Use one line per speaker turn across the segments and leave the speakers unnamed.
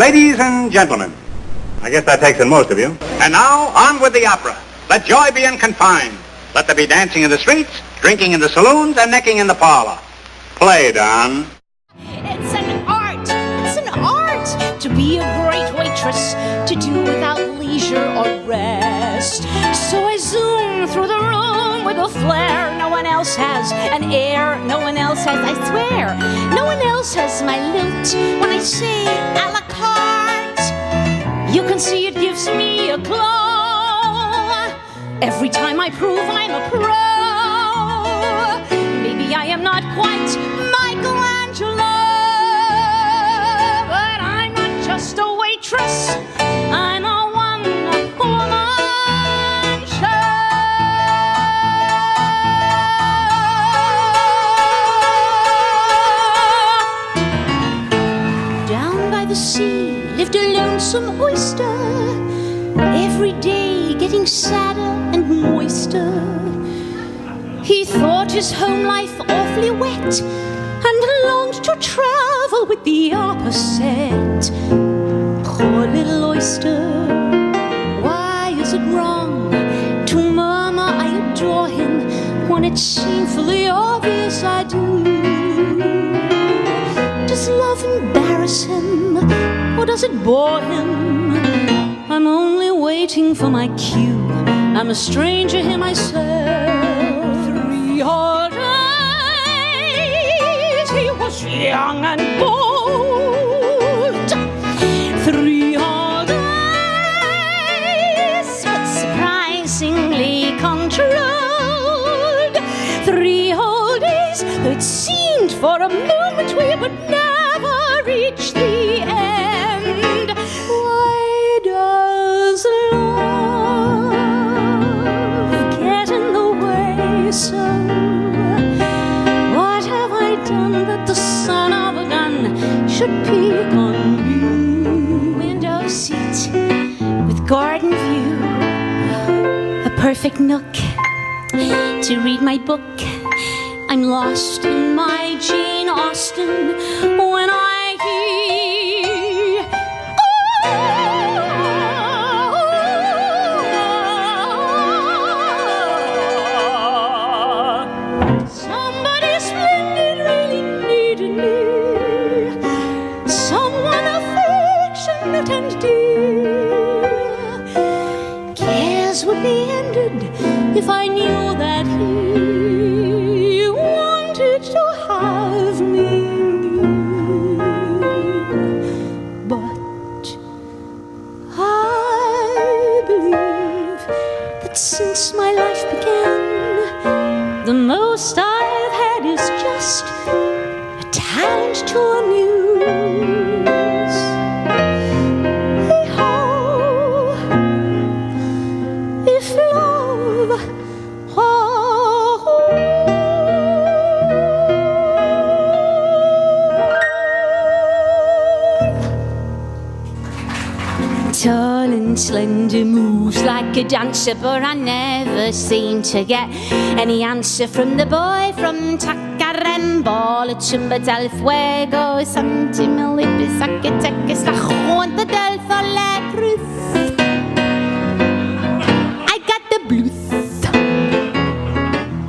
Ladies and gentlemen, I guess that takes in most of you. And now, on with the opera. Let joy be unconfined. Let there be dancing in the streets, drinking in the saloons, and necking in the parlor. Play, Don.
It's an art to be a great waitress, to do without leisure or rest. So I zoom through the room with a flair no one else has, an air no one else has, I swear. No one else has my lilt when I say a la carte. You can see it gives me a glow every time I prove I'm a pro. Maybe I am not quite Michelangelo, but I'm not just a waitress, I'm a one-woman show. Down by the sea lived a lonesome oyster, every day getting sadder and moister. He thought his home life awfully wet and longed to travel with the opposite. Poor little oyster, why is it wrong to murmur I adore him when it's shamefully obvious I do? Does love embarrass him or does it bore him? I'm only waiting for my cue. I'm a stranger here myself. 3 whole days he was young and bold. 3 whole days, but surprisingly controlled. 3 whole days, though it seemed for a moment we would never reach the end. Why does love get in the way so? What have I done that the son of a gun should peek on me? Window seat with garden view, a perfect nook to read my book. I'm lost in my Jane Austen when I hear somebody splendid really needed me, someone affectionate and dear. Cares would be ended if I knew that he wanted to have me. But I believe that since my life began, the most I've had is just a talent to amuse. Hey-ho, if love, tall and slender, moves like a dancer, but I never seem to get any answer from the boy from Tacarembo, la chumba del fuego, Santi Milipis, Zacatecas, la Junta del Cruz. I got the blues.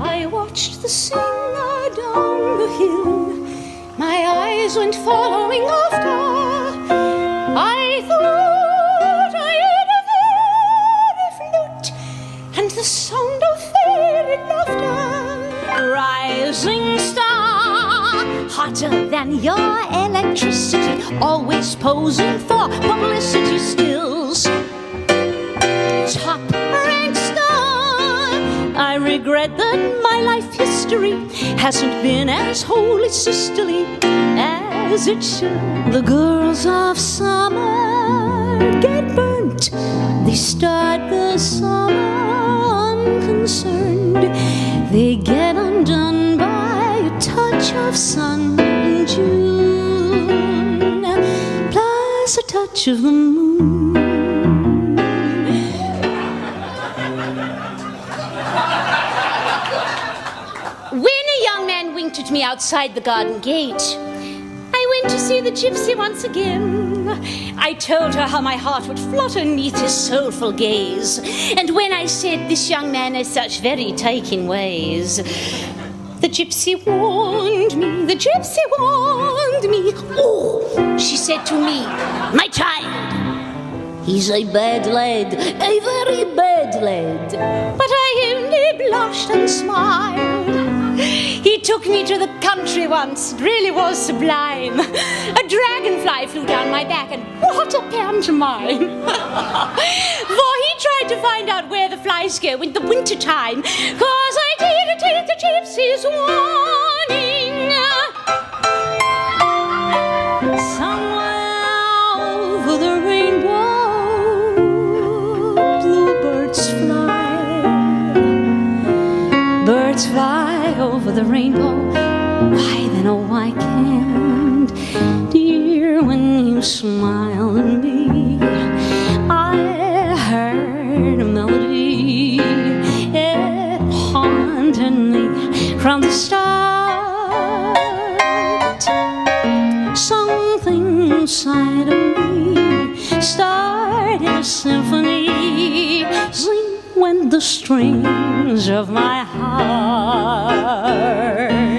I watched the singer down the hill, my eyes went following after. I thought I heard a fairy flute and the sound of fairy laughter. Rising star, hotter than your electricity, always posing for publicity stills. Top ranked star, I regret that my life history hasn't been as wholly sisterly as it should. The girls of summer get burnt, they start the summer unconcerned. They get undone by a touch of sun in June, plus a touch of the moon. When a young man winked at me outside the garden gate, I went to see the gypsy once again. I told her how my heart would flutter neath his soulful gaze, and when I said this young man has such very taking ways, the gypsy warned me, the gypsy warned me. Oh, she said to me, my child, he's a bad lad, a very bad lad. But I only blushed and smiled. He took me to the country once, it really was sublime. A dragonfly flew down my back, and what a pantomime. For he tried to find out where the flies go in the winter time, 'cause I didn't take the gypsy's warning. Somewhere over the rainbow, bluebirds fly. Birds fly over the rainbow. Why then, oh, why can't, dear, when you smile at me, I heard a melody. It haunted me from the start. Something inside of me started a symphony. Sing when the strings of my heart.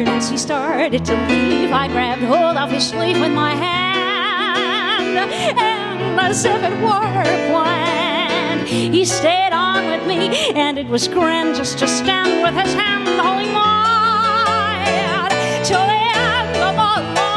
As he started to leave, I grabbed hold of his sleeve with my hand, and as if it were planned, he stayed on with me, and it was grand just to stand with his hand holding mine till the end of our life.